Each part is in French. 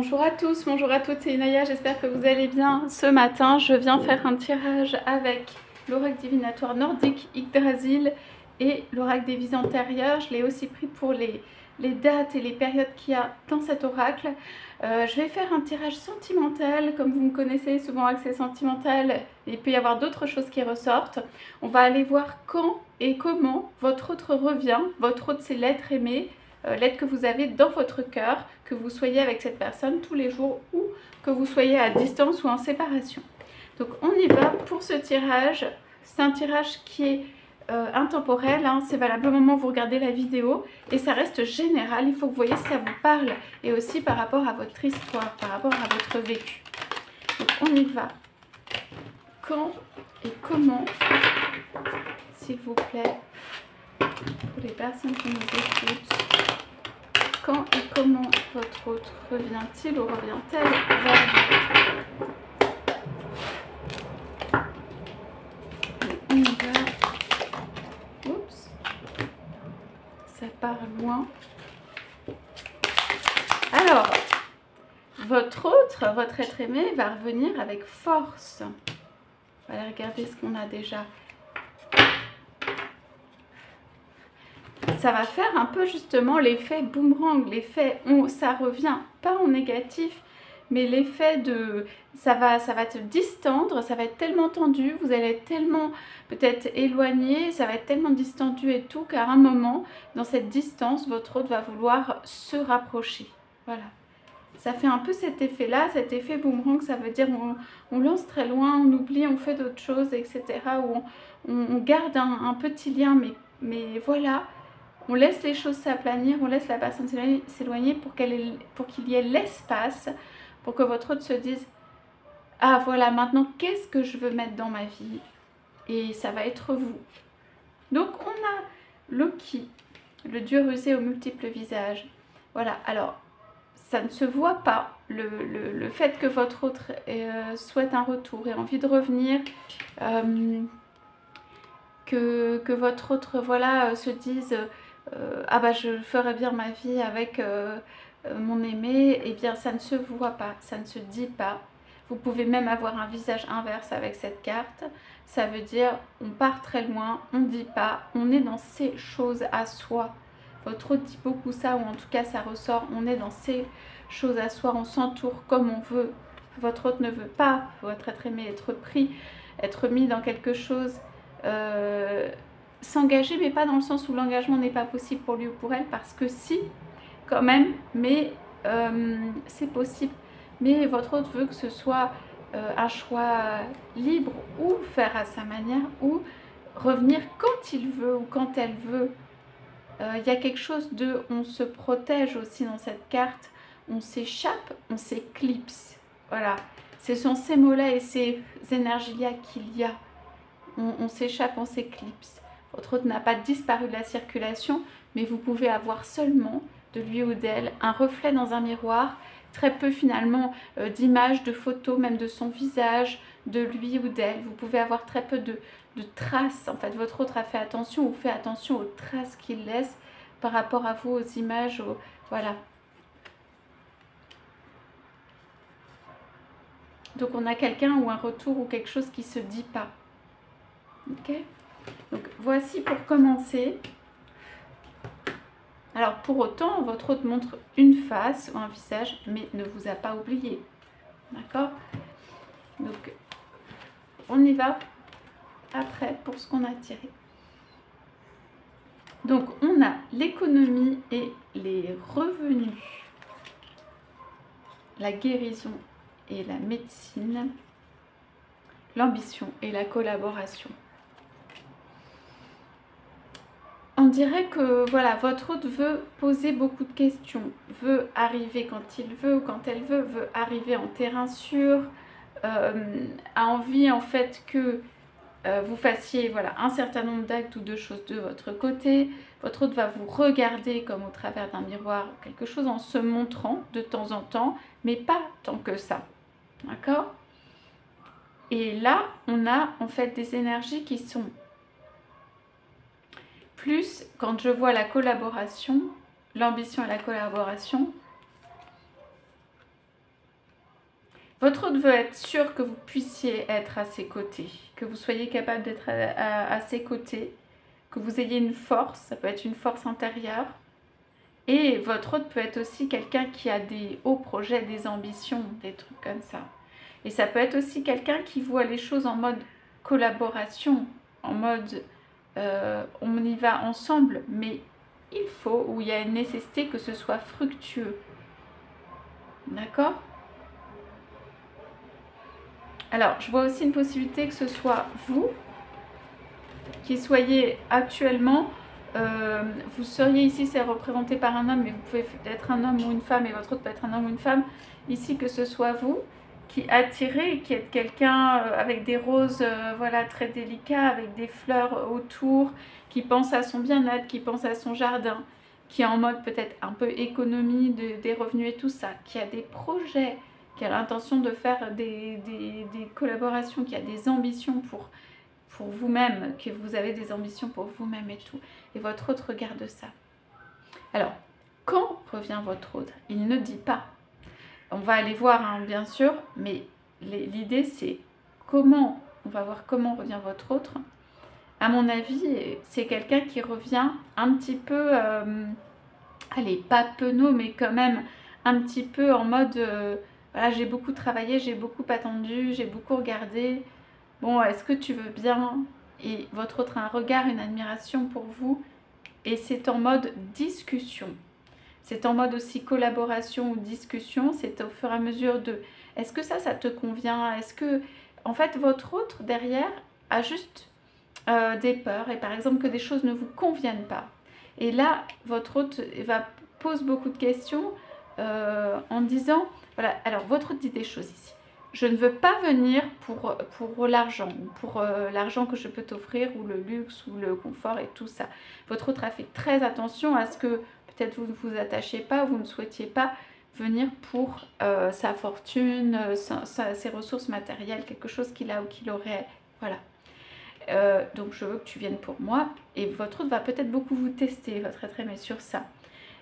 Bonjour à tous, bonjour à toutes, c'est Inaya, j'espère que vous allez bien. Ce matin, je viens faire un tirage avec l'oracle divinatoire nordique Yggdrasil et l'oracle des vies antérieures. Je l'ai aussi pris pour les dates et les périodes qu'il y a dans cet oracle. Je vais faire un tirage sentimental, comme vous me connaissez, souvent accès sentimental, il peut y avoir d'autres choses qui ressortent. On va aller voir quand et comment votre autre revient. Votre autre, c'est l'être aimé. L'être que vous avez dans votre cœur, que vous soyez avec cette personne tous les jours ou que vous soyez à distance ou en séparation. Donc on y va pour ce tirage. C'est un tirage qui est intemporel, hein. C'est valable au moment où vous regardez la vidéo et ça reste général. Il faut que vous voyez si ça vous parle et aussi par rapport à votre histoire, par rapport à votre vécu. Donc on y va. Quand et comment, s'il vous plaît, pour les personnes qui nous écoutent, quand et comment votre autre revient-il ou revient-elle vers vous? On y va. Oups. Ça part loin. Alors, votre être aimé va revenir avec force. On va aller regarder ce qu'on a déjà. Ça va faire un peu justement l'effet boomerang, l'effet ça revient, pas en négatif, mais l'effet de ça va te distendre, ça va être tellement tendu, vous allez être tellement peut-être éloigné, ça va être tellement distendu et tout qu'à un moment, dans cette distance, votre autre va vouloir se rapprocher. Voilà. Ça fait un peu cet effet-là, cet effet boomerang, ça veut dire on lance très loin, on oublie, on fait d'autres choses, etc. Ou on garde un petit lien, mais voilà. On laisse les choses s'aplanir, on laisse la personne s'éloigner pour qu'il y ait l'espace, pour que votre autre se dise « Ah voilà, maintenant qu'est-ce que je veux mettre dans ma vie ?» Et ça va être vous. Donc on a Loki, le dieu rusé aux multiples visages. Voilà, alors ça ne se voit pas. Le fait que votre autre souhaite un retour et envie de revenir, que votre autre voilà, se dise ah bah je ferais bien ma vie avec mon aimé, eh bien ça ne se voit pas, ça ne se dit pas. Vous pouvez même avoir un visage inverse avec cette carte. Ça veut dire on part très loin, on ne dit pas, on est dans ces choses à soi. Votre autre dit beaucoup ça, ou en tout cas ça ressort, on est dans ces choses à soi, on s'entoure comme on veut. Votre autre ne veut pas, votre être aimé, être pris, être mis dans quelque chose, s'engager, mais pas dans le sens où l'engagement n'est pas possible pour lui ou pour elle, parce que si, quand même, mais c'est possible. Mais votre autre veut que ce soit un choix libre, ou faire à sa manière, ou revenir quand il veut ou quand elle veut. Il y a quelque chose de on se protège aussi dans cette carte, on s'échappe, on s'éclipse. Voilà, ce sont ces mots-là et ces énergies-là qu'il y a. On s'échappe, on s'éclipse. Votre autre n'a pas disparu de la circulation, mais vous pouvez avoir seulement de lui ou d'elle un reflet dans un miroir, très peu finalement d'images, de photos, même de son visage, de lui ou d'elle. Vous pouvez avoir très peu de traces. En fait, votre autre a fait attention ou fait attention aux traces qu'il laisse par rapport à vous, aux images, voilà. Donc on a quelqu'un ou un retour ou quelque chose qui ne se dit pas. Ok ? Donc voici pour commencer. Alors pour autant, votre autre montre une face ou un visage, mais ne vous a pas oublié. D'accord? Donc on y va après pour ce qu'on a tiré. Donc on a l'économie et les revenus, la guérison et la médecine, l'ambition et la collaboration. On dirait que voilà, votre autre veut poser beaucoup de questions, veut arriver quand il veut ou quand elle veut arriver en terrain sûr, a envie en fait que vous fassiez voilà, un certain nombre d'actes ou de choses de votre côté. Votre autre va vous regarder comme au travers d'un miroir, quelque chose en se montrant de temps en temps, mais pas tant que ça. D'accord? Et là, on a en fait des énergies qui sont plus, quand je vois la collaboration, l'ambition et la collaboration, Votre hôte veut être sûr que vous puissiez être à ses côtés, que vous soyez capable d'être à ses côtés, que vous ayez une force, ça peut être une force intérieure. Et votre hôte peut être aussi quelqu'un qui a des hauts projets, des ambitions, des trucs comme ça. Et ça peut être aussi quelqu'un qui voit les choses en mode collaboration, en mode on y va ensemble, mais il faut, ou il y a une nécessité que ce soit fructueux. D'accord? Alors, je vois aussi une possibilité que ce soit vous qui soyez actuellement, vous seriez ici, c'est représenté par un homme, mais vous pouvez être un homme ou une femme, et votre autre peut être un homme ou une femme. Ici, que ce soit vous qui attirez, qui êtes quelqu'un avec des roses voilà, très délicats, avec des fleurs autour, qui pense à son bien-être, qui pense à son jardin, qui est en mode peut-être un peu économie des revenus et tout ça, qui a des projets, qui a l'intention de faire des collaborations, qui a des ambitions pour vous-même, que vous avez des ambitions pour vous-même et tout. Et votre autre regarde ça. Alors, quand revient votre autre? Il ne dit pas. On va aller voir, hein, bien sûr, mais l'idée c'est comment, on va voir comment revient votre autre. À mon avis, c'est quelqu'un qui revient un petit peu, allez, pas penaud, mais quand même un petit peu en mode, voilà, j'ai beaucoup travaillé, j'ai beaucoup attendu, j'ai beaucoup regardé. Bon, est-ce que tu veux bien? Et votre autre a un regard, une admiration pour vous. Et c'est en mode discussion. C'est en mode aussi collaboration ou discussion. C'est au fur et à mesure de... Est-ce que ça te convient? Est-ce que... En fait, votre autre, derrière, a juste des peurs. Et par exemple, que des choses ne vous conviennent pas. Et là, votre autre pose beaucoup de questions en disant... Voilà, alors votre autre dit des choses ici. Je ne veux pas venir pour l'argent, pour l'argent que je peux t'offrir, ou le luxe, ou le confort et tout ça. Votre autre a fait très attention à ce que peut-être vous ne vous attachiez pas, vous ne souhaitiez pas venir pour sa fortune, ses ressources matérielles, quelque chose qu'il a ou qu'il aurait. Voilà. Donc je veux que tu viennes pour moi. Et votre autre va peut-être beaucoup vous tester, votre être aimé, sur ça.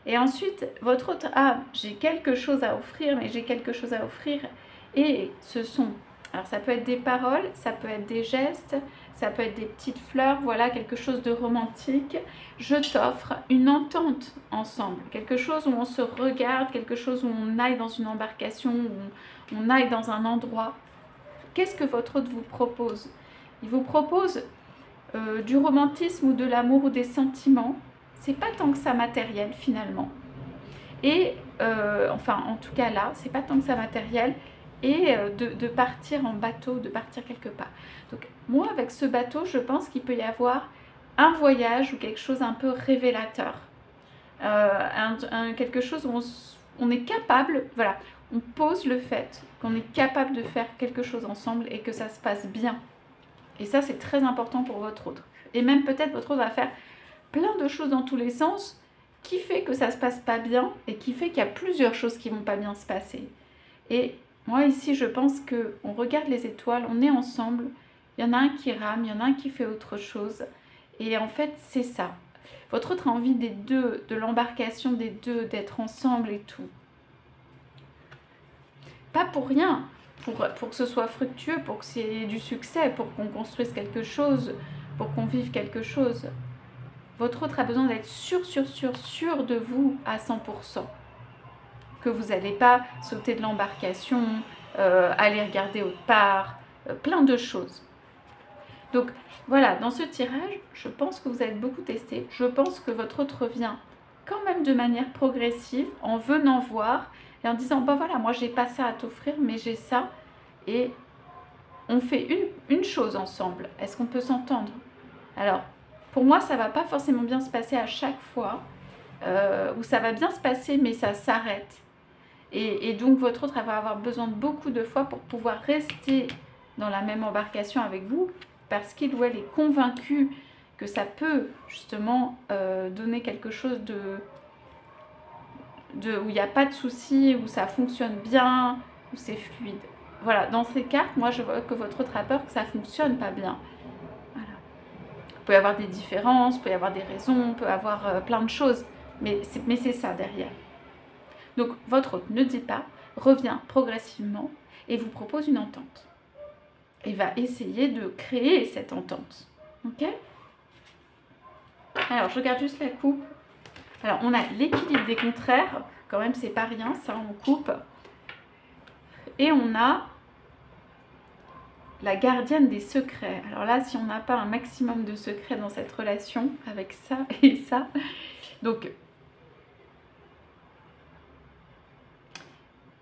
Et ensuite, votre autre, j'ai quelque chose à offrir, mais j'ai quelque chose à offrir. Et ce sont, alors ça peut être des paroles, ça peut être des gestes, ça peut être des petites fleurs, voilà, quelque chose de romantique. Je t'offre une entente ensemble, quelque chose où on se regarde, quelque chose où on aille dans une embarcation, où on aille dans un endroit. Qu'est-ce que votre autre vous propose? Il vous propose du romantisme ou de l'amour ou des sentiments. C'est pas tant que ça matériel finalement. Et enfin, en tout cas là, c'est pas tant que ça matériel. Et de partir en bateau, de partir quelque part. Donc moi, avec ce bateau, je pense qu'il peut y avoir un voyage ou quelque chose un peu révélateur. Quelque chose où on est capable, voilà, on pose le fait qu'on est capable de faire quelque chose ensemble et que ça se passe bien. Et ça, c'est très important pour votre autre. Et même peut-être votre autre va faire plein de choses dans tous les sens qui fait que ça se passe pas bien et qui fait qu'il y a plusieurs choses qui vont pas bien se passer. Et moi ici, je pense qu'on regarde les étoiles, on est ensemble, il y en a un qui rame, il y en a un qui fait autre chose. Et en fait, c'est ça. Votre autre a envie des deux, de l'embarcation des deux, d'être ensemble et tout. Pas pour rien, pour que ce soit fructueux, pour que c'est du succès, pour qu'on construise quelque chose, pour qu'on vive quelque chose. Votre autre a besoin d'être sûr de vous à 100%. Que vous n'allez pas sauter de l'embarcation, aller regarder autre part, plein de choses. Donc voilà, dans ce tirage, je pense que vous êtes beaucoup testé. Je pense que votre autre revient quand même de manière progressive, en venant voir et en disant, bah voilà, moi j'ai pas ça à t'offrir, mais j'ai ça. Et on fait une chose ensemble. Est-ce qu'on peut s'entendre? Alors, pour moi, ça va pas forcément bien se passer à chaque fois, ou ça va bien se passer, mais ça s'arrête. Et donc, votre autre va avoir besoin de beaucoup de fois pour pouvoir rester dans la même embarcation avec vous, parce qu'il ou elle est convaincu que ça peut justement donner quelque chose où il n'y a pas de souci, où ça fonctionne bien, où c'est fluide. Voilà, dans ces cartes, moi je vois que votre autre a peur que ça ne fonctionne pas bien. Voilà. Il peut y avoir des différences, il peut y avoir des raisons, il peut y avoir plein de choses, mais c'est ça derrière. Donc votre autre ne dit pas, revient progressivement et vous propose une entente. Et va essayer de créer cette entente. Ok? Alors, je regarde juste la coupe. Alors, on a l'équilibre des contraires. Quand même, c'est pas rien, ça, on coupe. Et on a la gardienne des secrets. Alors là, si on n'a pas un maximum de secrets dans cette relation, avec ça et ça, donc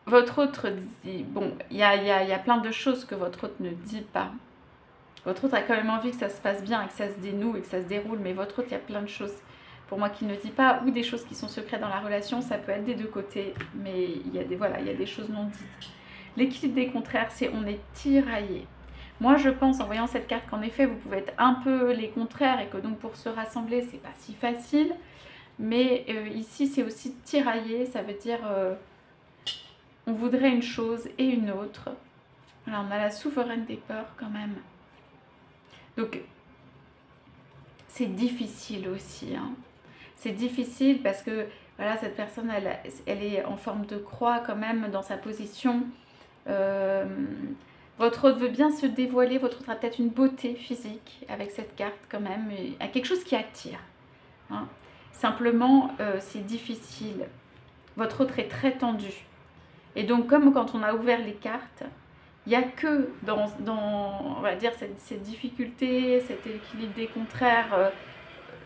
votre autre dit, bon, il y a plein de choses que votre autre ne dit pas. Votre autre a quand même envie que ça se passe bien et que ça se dénoue et que ça se déroule, mais votre autre, il y a plein de choses pour moi qu'il ne dit pas, ou des choses qui sont secrètes dans la relation, ça peut être des deux côtés, mais il y a des choses non dites. L'équilibre des contraires, c'est on est tiraillé. Moi, je pense, en voyant cette carte, qu'en effet, vous pouvez être un peu les contraires et que donc pour se rassembler, c'est pas si facile. Mais ici, c'est aussi tiraillé, ça veut dire on voudrait une chose et une autre. Voilà, on a la souveraine des peurs quand même. Donc, c'est difficile aussi. Hein. C'est difficile parce que voilà, cette personne, elle est en forme de croix quand même dans sa position. Votre autre veut bien se dévoiler, votre autre a peut-être une beauté physique avec cette carte quand même, il y a quelque chose qui attire. Hein. Simplement, c'est difficile. Votre autre est très tendu. Et donc, comme quand on a ouvert les cartes, il n'y a que dans on va dire, cette difficulté, cet équilibre des contraires,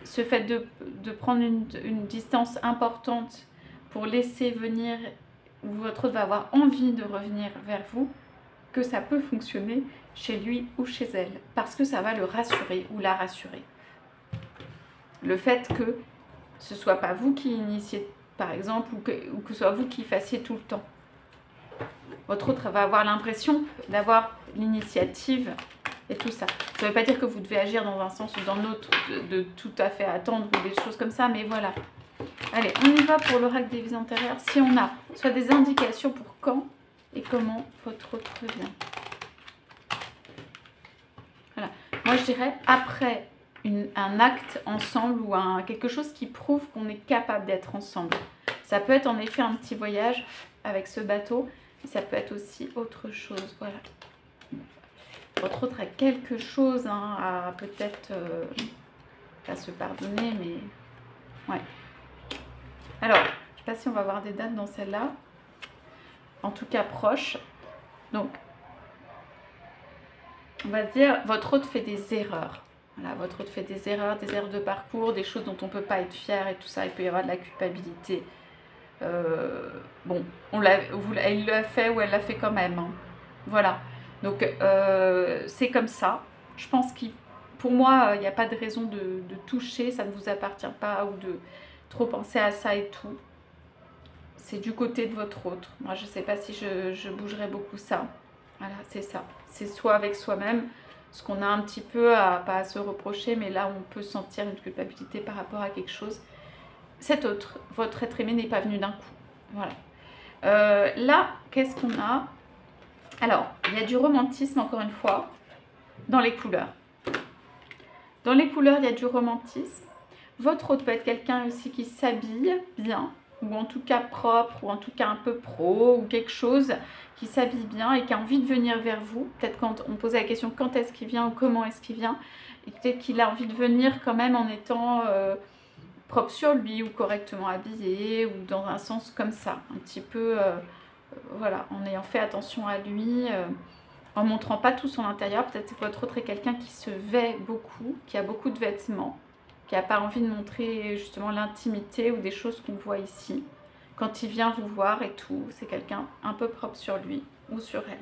ce fait de prendre une distance importante pour laisser venir, où votre autre va avoir envie de revenir vers vous, que ça peut fonctionner chez lui ou chez elle, parce que ça va le rassurer ou la rassurer. Le fait que ce ne soit pas vous qui initiez, par exemple, ou que ce soit vous qui fassiez tout le temps. Votre autre va avoir l'impression d'avoir l'initiative et tout ça. Ça ne veut pas dire que vous devez agir dans un sens ou dans l'autre, de tout à fait attendre ou des choses comme ça, mais voilà. Allez, on y va pour l'oracle des vies antérieures. Si on a soit des indications pour quand et comment votre autre revient. Voilà. Moi, je dirais après un acte ensemble ou quelque chose qui prouve qu'on est capable d'être ensemble. Ça peut être en effet un petit voyage avec ce bateau, mais ça peut être aussi autre chose. Voilà. Votre autre a quelque chose à peut-être à se pardonner, mais ouais. Alors, je ne sais pas si on va avoir des dates dans celle-là. En tout cas, proche. Donc, on va dire, votre autre fait des erreurs. Voilà, votre autre fait des erreurs de parcours, des choses dont on ne peut pas être fier et tout ça. Il peut y avoir de la culpabilité. Bon, elle l'a fait ou elle l'a fait quand même. Hein. Voilà. Donc, c'est comme ça. Je pense que pour moi, il n'y a pas de raison de toucher. Ça ne vous appartient pas ou de trop penser à ça et tout. C'est du côté de votre autre. Moi, je ne sais pas si je bougerais beaucoup ça. Voilà, c'est ça. C'est soit avec soi-même, ce qu'on a un petit peu pas à se reprocher, mais là, on peut sentir une culpabilité par rapport à quelque chose. Cet autre, votre être aimé, n'est pas venu d'un coup. Voilà. Là, qu'est-ce qu'on a? Alors, il y a du romantisme, encore une fois, dans les couleurs. Dans les couleurs, il y a du romantisme. Votre autre peut être quelqu'un aussi qui s'habille bien, ou en tout cas propre, ou en tout cas un peu pro, ou quelque chose qui s'habille bien et qui a envie de venir vers vous. Peut-être quand on posait la question quand est-ce qu'il vient ou comment est-ce qu'il vient, et peut-être qu'il a envie de venir quand même en étant propre sur lui, ou correctement habillé, ou dans un sens comme ça, un petit peu, voilà, en ayant fait attention à lui, en montrant pas tout son intérieur. Peut-être que votre autre est quelqu'un qui se vêt beaucoup, qui a beaucoup de vêtements, qui n'a pas envie de montrer justement l'intimité ou des choses qu'on voit ici. Quand il vient vous voir et tout, c'est quelqu'un un peu propre sur lui ou sur elle.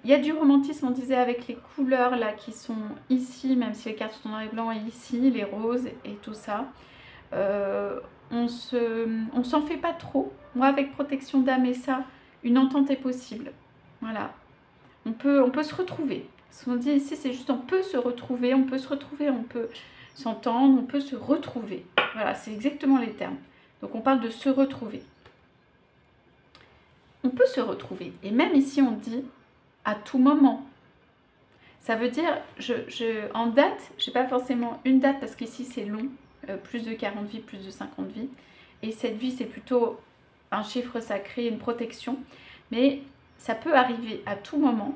Il y a du romantisme, on disait, avec les couleurs là qui sont ici, même si les cartes sont en noir et blanc, et ici, les roses et tout ça. On s'en fait pas trop. Moi, avec protection d'âme et ça, une entente est possible. Voilà. On peut se retrouver. Ce qu'on dit ici, c'est juste on peut se retrouver, on peut s'entendre, on peut se retrouver. Voilà, c'est exactement les termes. Donc, on parle de se retrouver. On peut se retrouver. Et même ici, on dit à tout moment. Ça veut dire, en date, je n'ai pas forcément une date parce qu'ici, c'est long. Plus de 40 vies, plus de 50 vies. Et cette vie, c'est plutôt un chiffre sacré, une protection, mais ça peut arriver à tout moment.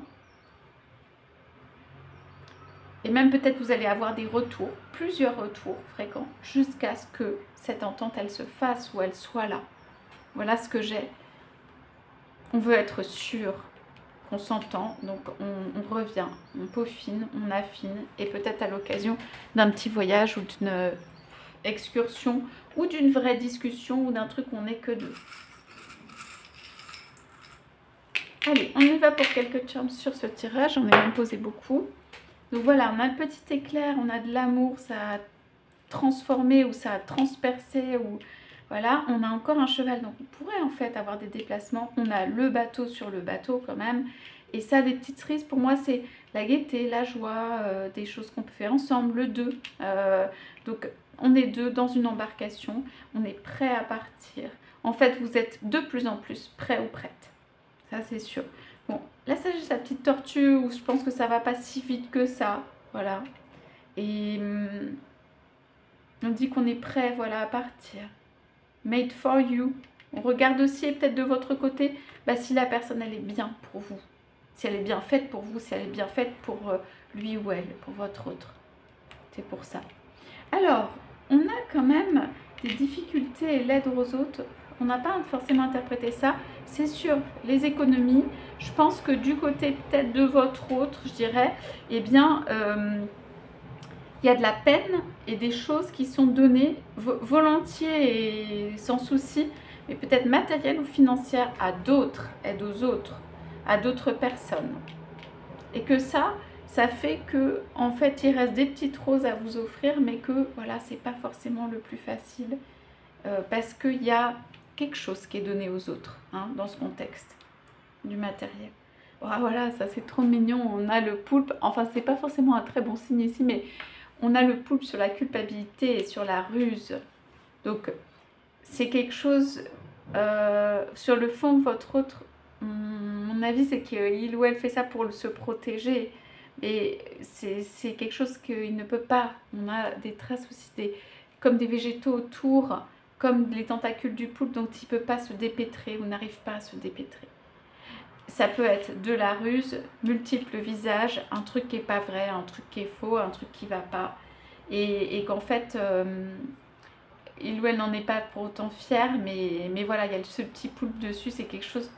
Et même peut-être vous allez avoir des retours, plusieurs retours fréquents, jusqu'à ce que cette entente, elle se fasse ou elle soit là. Voilà ce que j'ai. On veut être sûr qu'on s'entend, donc on revient, on peaufine, on affine, et peut-être à l'occasion d'un petit voyage ou d'une excursion, ou d'une vraie discussion, ou d'un truc où on n'est que deux. Allez, on y va pour quelques charms sur ce tirage, j'en ai même posé beaucoup. Donc voilà, on a le petit éclair, on a de l'amour, ça a transformé ou ça a transpercé, ou voilà, on a encore un cheval, donc on pourrait en fait avoir des déplacements. On a le bateau sur le bateau quand même, et ça, des petites cerises, pour moi, c'est la gaieté, la joie, des choses qu'on peut faire ensemble, le deux. Donc on est deux dans une embarcation, on est prêt à partir. En fait, vous êtes de plus en plus prêt ou prête, ça c'est sûr. Bon, là, ça, j'ai la petite tortue où je pense que ça va pas si vite que ça. Voilà. Et on dit qu'on est prêt, voilà, à partir. Made for you. On regarde aussi, peut-être de votre côté, bah, si la personne, elle est bien pour vous. Si elle est bien faite pour vous, si elle est bien faite pour lui ou elle, pour votre autre. C'est pour ça. Alors, on a quand même des difficultés et l'aide aux autres. On n'a pas forcément interprété ça. C'est sur les économies. Je pense que du côté peut-être de votre autre, je dirais, eh bien, il y a de la peine et des choses qui sont données volontiers et sans souci, mais peut-être matérielles ou financières à d'autres, aide aux autres, à d'autres personnes. Et que ça fait que, en fait, il reste des petites roses à vous offrir, mais que, voilà, c'est pas forcément le plus facile, parce qu'il y a quelque chose qui est donné aux autres, hein, dans ce contexte du matériel. Oh, voilà, ça c'est trop mignon. On a le poulpe, enfin c'est pas forcément un très bon signe ici, mais on a le poulpe sur la culpabilité et sur la ruse. Donc c'est quelque chose, sur le fond de votre autre, mon avis c'est qu'il ou elle fait ça pour se protéger, et c'est quelque chose qu'il ne peut pas. On a des traces aussi, comme des végétaux autour, comme les tentacules du poulpe, dont il ne peut pas se dépêtrer ou n'arrive pas à se dépêtrer. Ça peut être de la ruse, multiples visages, un truc qui n'est pas vrai, un truc qui est faux, un truc qui ne va pas. Et qu'en fait, il ou elle n'en est pas pour autant fier, mais voilà, il y a ce petit poulpe dessus, c'est quelque chose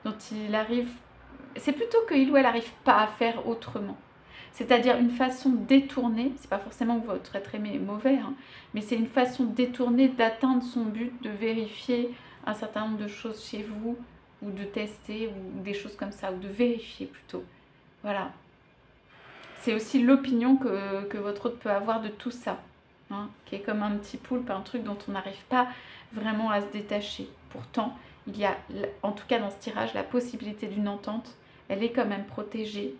dont il arrive... C'est plutôt que il ou elle n'arrive pas à faire autrement. C'est-à-dire une façon détournée, c'est pas forcément que votre être aimé est mauvais, hein, mais c'est une façon détournée d'atteindre son but, de vérifier un certain nombre de choses chez vous, ou de tester, ou des choses comme ça, ou de vérifier plutôt. Voilà. C'est aussi l'opinion que votre autre peut avoir de tout ça, hein, qui est comme un petit poulpe, un truc dont on n'arrive pas vraiment à se détacher. Pourtant, il y a, en tout cas dans ce tirage, la possibilité d'une entente, elle est quand même protégée.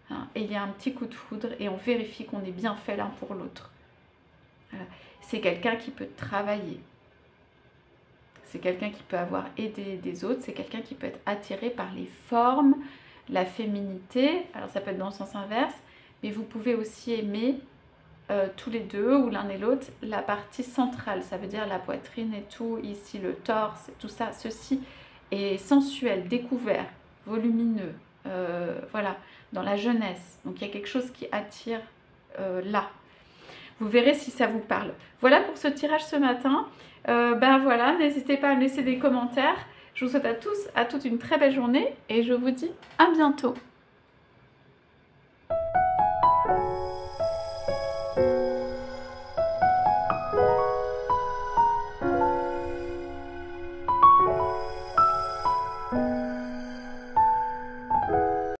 Hein, et il y a un petit coup de foudre et on vérifie qu'on est bien fait l'un pour l'autre. Voilà. C'est quelqu'un qui peut travailler. C'est quelqu'un qui peut avoir aidé des autres. C'est quelqu'un qui peut être attiré par les formes, la féminité. Alors ça peut être dans le sens inverse, mais vous pouvez aussi aimer tous les deux ou l'un et l'autre la partie centrale. Ça veut dire la poitrine et tout, ici le torse, tout ça. Ceci est sensuel, découvert, volumineux. Voilà, dans la jeunesse. Donc il y a quelque chose qui attire là. Vous verrez si ça vous parle. Voilà pour ce tirage ce matin. Ben voilà, n'hésitez pas à me laisser des commentaires. Je vous souhaite à tous, à toutes une très belle journée et je vous dis à bientôt.